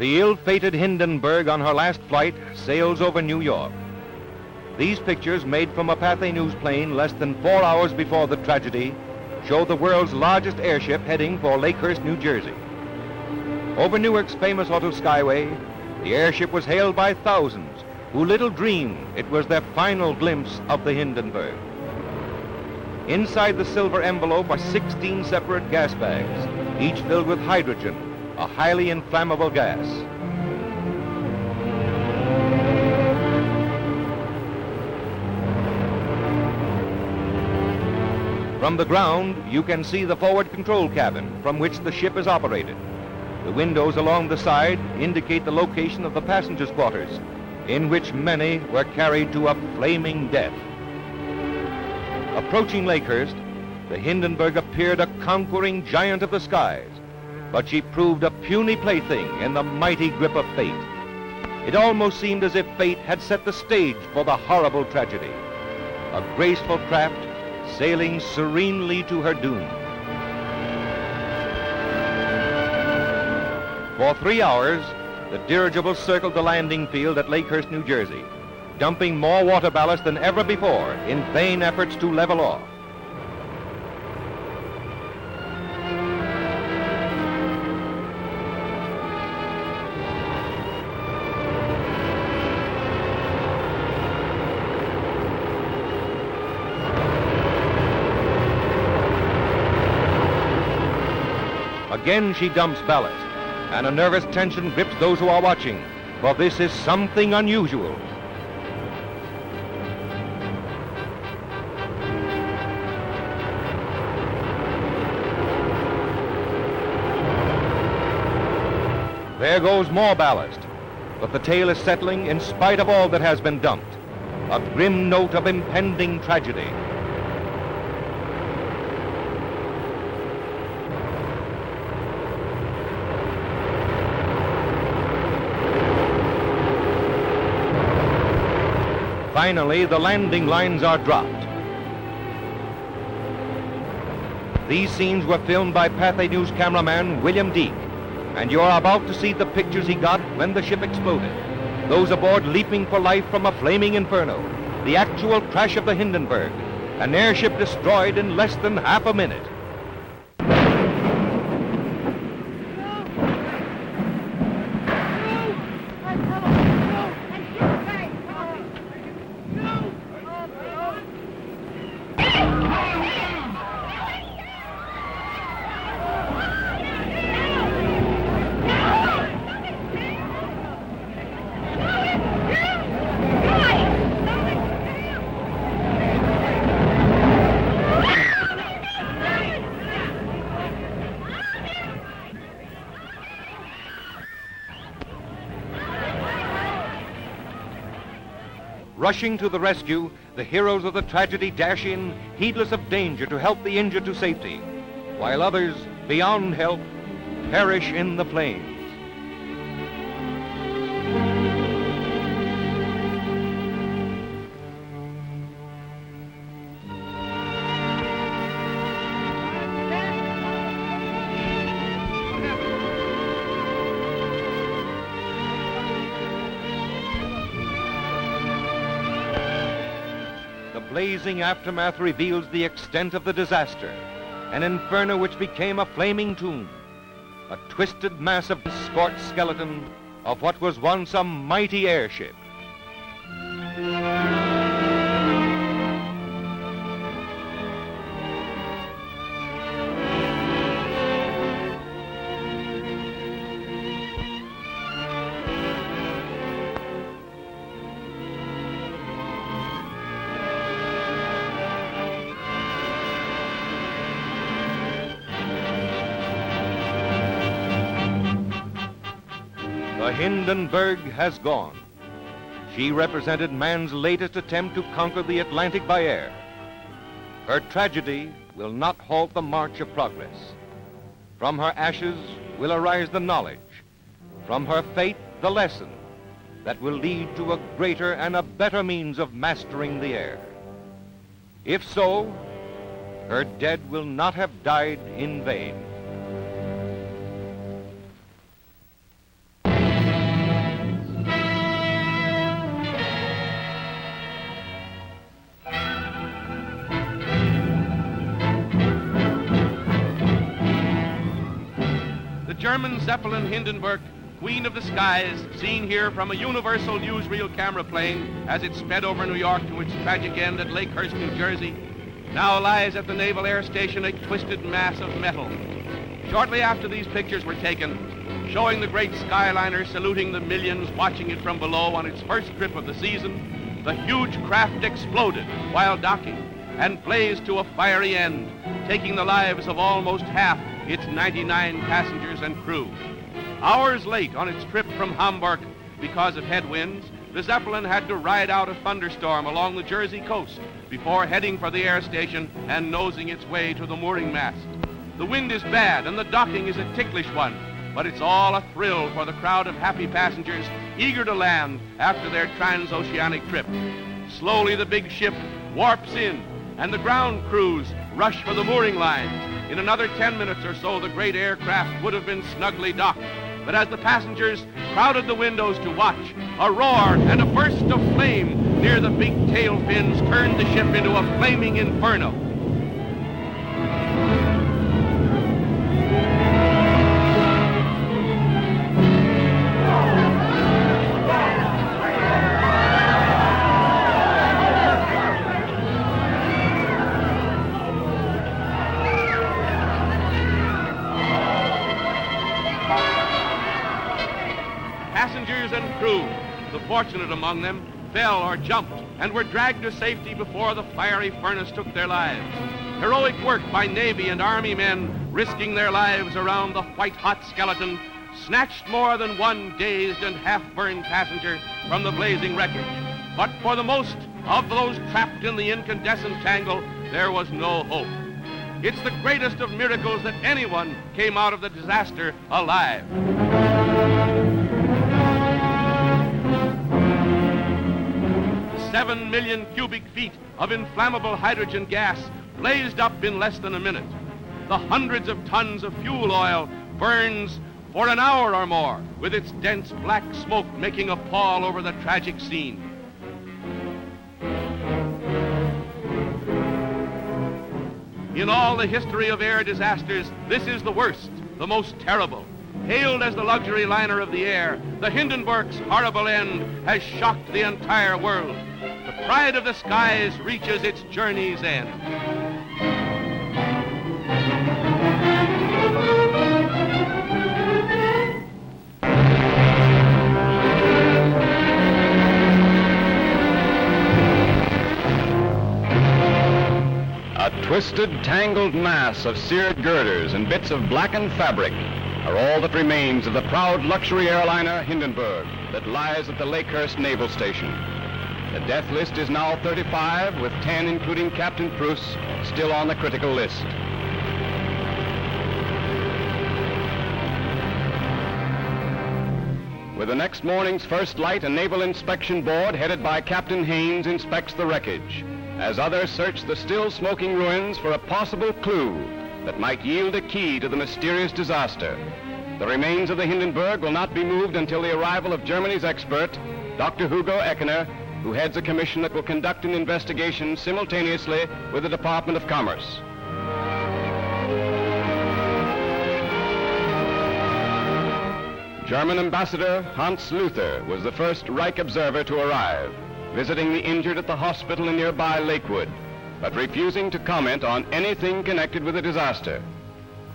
The ill-fated Hindenburg on her last flight sails over New York. These pictures, made from a Pathé News plane less than 4 hours before the tragedy, show the world's largest airship heading for Lakehurst, New Jersey. Over Newark's famous auto skyway, the airship was hailed by thousands who little dreamed it was their final glimpse of the Hindenburg. Inside the silver envelope are 16 separate gas bags, each filled with hydrogen, a highly inflammable gas. From the ground, you can see the forward control cabin from which the ship is operated. The windows along the side indicate the location of the passengers' quarters, in which many were carried to a flaming death. Approaching Lakehurst, the Hindenburg appeared a conquering giant of the skies, but she proved a puny plaything in the mighty grip of fate. It almost seemed as if fate had set the stage for the horrible tragedy. A graceful craft sailing serenely to her doom. For 3 hours, the dirigible circled the landing field at Lakehurst, New Jersey, dumping more water ballast than ever before in vain efforts to level off. Again she dumps ballast, and a nervous tension grips those who are watching, for this is something unusual. There goes more ballast, but the tail is settling in spite of all that has been dumped. A grim note of impending tragedy. Finally, the landing lines are dropped. These scenes were filmed by Pathé News cameraman William Deek, and you are about to see the pictures he got when the ship exploded. Those aboard leaping for life from a flaming inferno, the actual crash of the Hindenburg, an airship destroyed in less than half a minute. Rushing to the rescue, the heroes of the tragedy dash in, heedless of danger, to help the injured to safety, while others, beyond help, perish in the flames. The blazing aftermath reveals the extent of the disaster, an inferno which became a flaming tomb, a twisted mass of the scorched skeleton of what was once a mighty airship. The Hindenburg has gone. She represented man's latest attempt to conquer the Atlantic by air. Her tragedy will not halt the march of progress. From her ashes will arise the knowledge, from her fate the lesson that will lead to a greater and a better means of mastering the air. If so, her dead will not have died in vain. German zeppelin Hindenburg, Queen of the Skies, seen here from a universal newsreel camera plane as it sped over New York to its tragic end at Lakehurst, New Jersey, now lies at the Naval Air Station a twisted mass of metal. Shortly after these pictures were taken, showing the great Skyliner saluting the millions watching it from below on its first trip of the season, the huge craft exploded while docking and blazed to a fiery end, taking the lives of almost half its 99 passengers and crew. Hours late on its trip from Hamburg because of headwinds, the Zeppelin had to ride out a thunderstorm along the Jersey coast before heading for the air station and nosing its way to the mooring mast. The wind is bad and the docking is a ticklish one, but it's all a thrill for the crowd of happy passengers eager to land after their transoceanic trip. Slowly the big ship warps in and the ground crews rush for the mooring lines. In another 10 minutes or so, the great aircraft would have been snugly docked. But as the passengers crowded the windows to watch, a roar and a burst of flame near the big tail fins turned the ship into a flaming inferno. Passengers and crew, the fortunate among them, fell or jumped and were dragged to safety before the fiery furnace took their lives. Heroic work by Navy and Army men risking their lives around the white-hot skeleton snatched more than one dazed and half-burned passenger from the blazing wreckage. But for the most of those trapped in the incandescent tangle, there was no hope. It's the greatest of miracles that anyone came out of the disaster alive. 7 million cubic feet of inflammable hydrogen gas blazed up in less than a minute. The hundreds of tons of fuel oil burns for an hour or more, with its dense black smoke making a pall over the tragic scene. In all the history of air disasters, this is the worst, the most terrible. Hailed as the luxury liner of the air, the Hindenburg's horrible end has shocked the entire world. The pride of the skies reaches its journey's end. A twisted, tangled mass of seared girders and bits of blackened fabric are all that remains of the proud luxury airliner Hindenburg that lies at the Lakehurst Naval Station. The death list is now 35, with 10, including Captain Pruss, still on the critical list. With the next morning's first light, a naval inspection board headed by Captain Haynes inspects the wreckage, as others search the still smoking ruins for a possible clue that might yield a key to the mysterious disaster. The remains of the Hindenburg will not be moved until the arrival of Germany's expert, Dr. Hugo Eckener, who heads a commission that will conduct an investigation simultaneously with the Department of Commerce. German Ambassador Hans Luther was the first Reich observer to arrive, visiting the injured at the hospital in nearby Lakewood, but refusing to comment on anything connected with the disaster.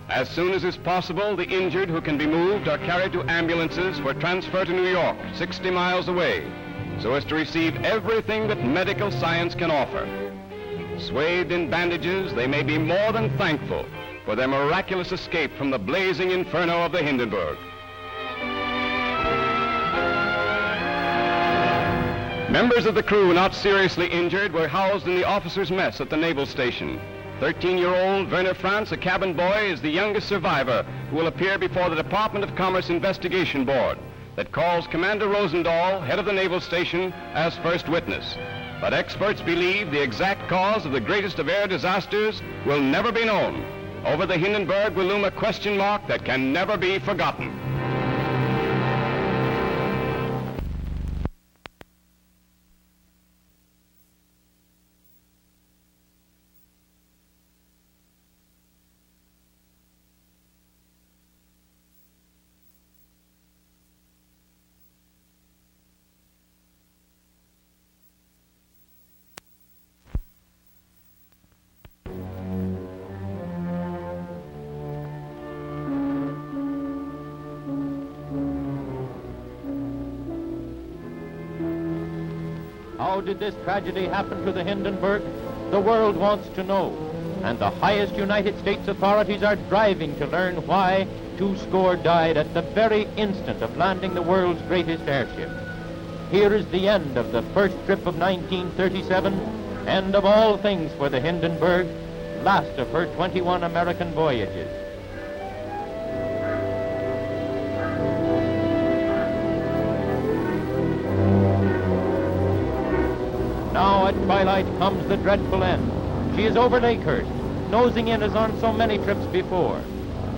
As soon as is possible, the injured who can be moved are carried to ambulances for transfer to New York, 60 miles away, so as to receive everything that medical science can offer. Swathed in bandages, they may be more than thankful for their miraculous escape from the blazing inferno of the Hindenburg. Members of the crew not seriously injured were housed in the officers' mess at the naval station. 13-year-old Werner Franz, a cabin boy, is the youngest survivor who will appear before the Department of Commerce Investigation Board that calls Commander Rosendahl, head of the naval station, as first witness. But experts believe the exact cause of the greatest of air disasters will never be known. Over the Hindenburg will loom a question mark that can never be forgotten. How did this tragedy happen to the Hindenburg? The world wants to know. And the highest United States authorities are driving to learn why 20 died at the very instant of landing the world's greatest airship. Here is the end of the first trip of 1937, end of all things for the Hindenburg, last of her 21 American voyages. Now at twilight comes the dreadful end. She is over Lakehurst, nosing in as on so many trips before.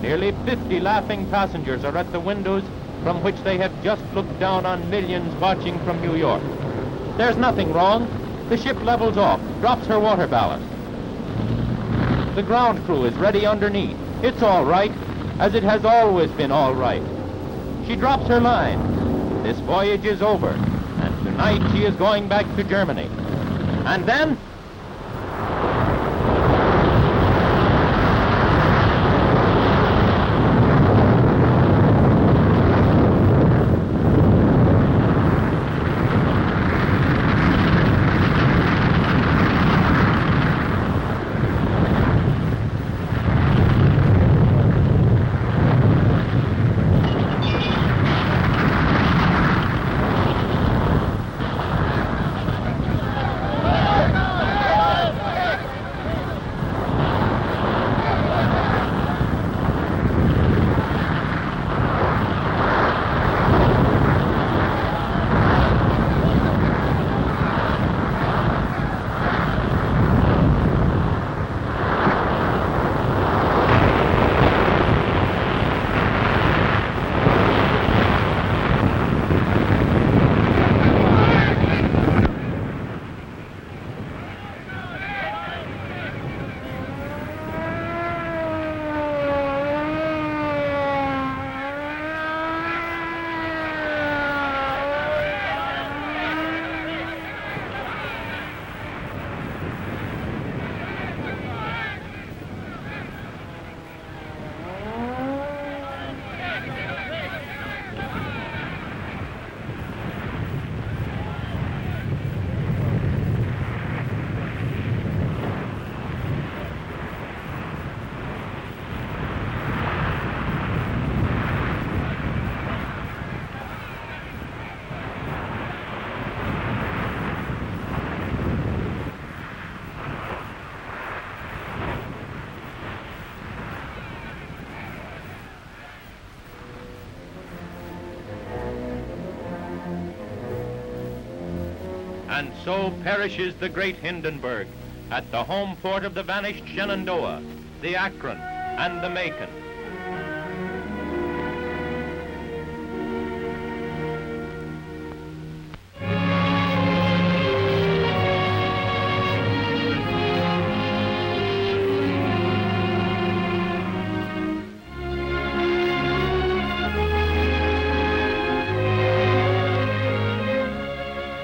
Nearly 50 laughing passengers are at the windows from which they have just looked down on millions watching from New York. There's nothing wrong. The ship levels off, drops her water ballast. The ground crew is ready underneath. It's all right, as it has always been all right. She drops her line. This voyage is over, and tonight she is going back to Germany. And then... And so perishes the great Hindenburg at the home port of the vanished Shenandoah, the Akron, and the Macon.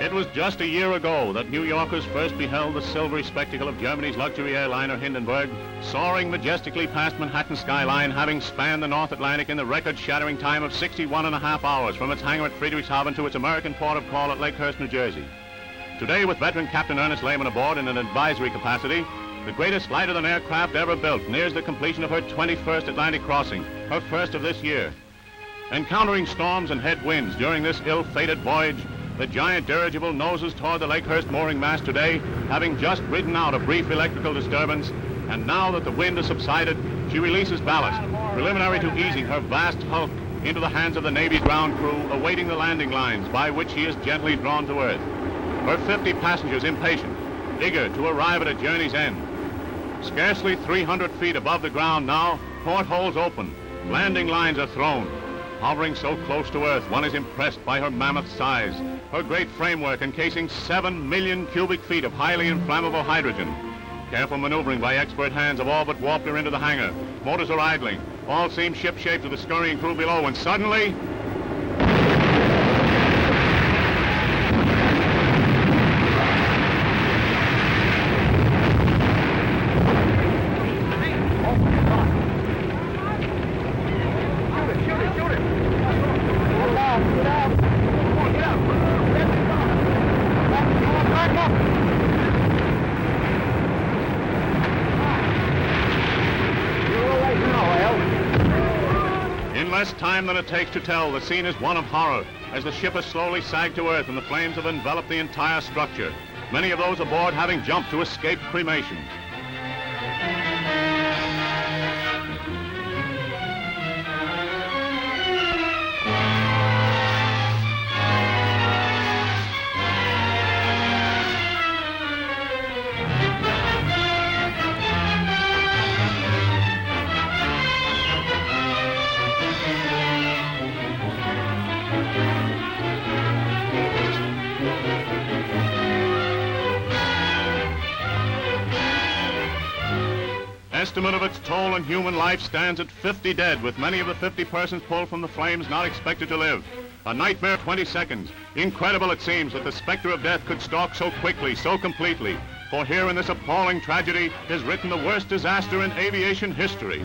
It was just a year ago that New Yorkers first beheld the silvery spectacle of Germany's luxury airliner Hindenburg, soaring majestically past Manhattan skyline, having spanned the North Atlantic in the record-shattering time of 61.5 hours from its hangar at Friedrichshafen to its American port of call at Lakehurst, New Jersey. Today, with veteran Captain Ernest Lehman aboard in an advisory capacity, the greatest lighter-than aircraft ever built nears the completion of her 21st Atlantic crossing, her first of this year. Encountering storms and headwinds during this ill-fated voyage, the giant dirigible noses toward the Lakehurst mooring mast today, having just ridden out a brief electrical disturbance, and now that the wind has subsided, she releases ballast, preliminary to easing her vast hulk into the hands of the Navy ground crew, awaiting the landing lines by which she is gently drawn to earth. Her 50 passengers impatient, eager to arrive at a journey's end. Scarcely 300 feet above the ground now, portholes open, landing lines are thrown. Hovering so close to Earth, one is impressed by her mammoth size, her great framework encasing 7 million cubic feet of highly inflammable hydrogen. Careful maneuvering by expert hands have all but warped her into the hangar. Motors are idling. All seem ship-shape to the scurrying crew below, when suddenly... time than it takes to tell, the scene is one of horror as the ship has slowly sagged to earth and the flames have enveloped the entire structure, many of those aboard having jumped to escape cremation. Estimate of its toll on human life stands at 50 dead, with many of the 50 persons pulled from the flames not expected to live. A nightmare 20 seconds. Incredible it seems that the specter of death could stalk so quickly, so completely. For here in this appalling tragedy is written the worst disaster in aviation history.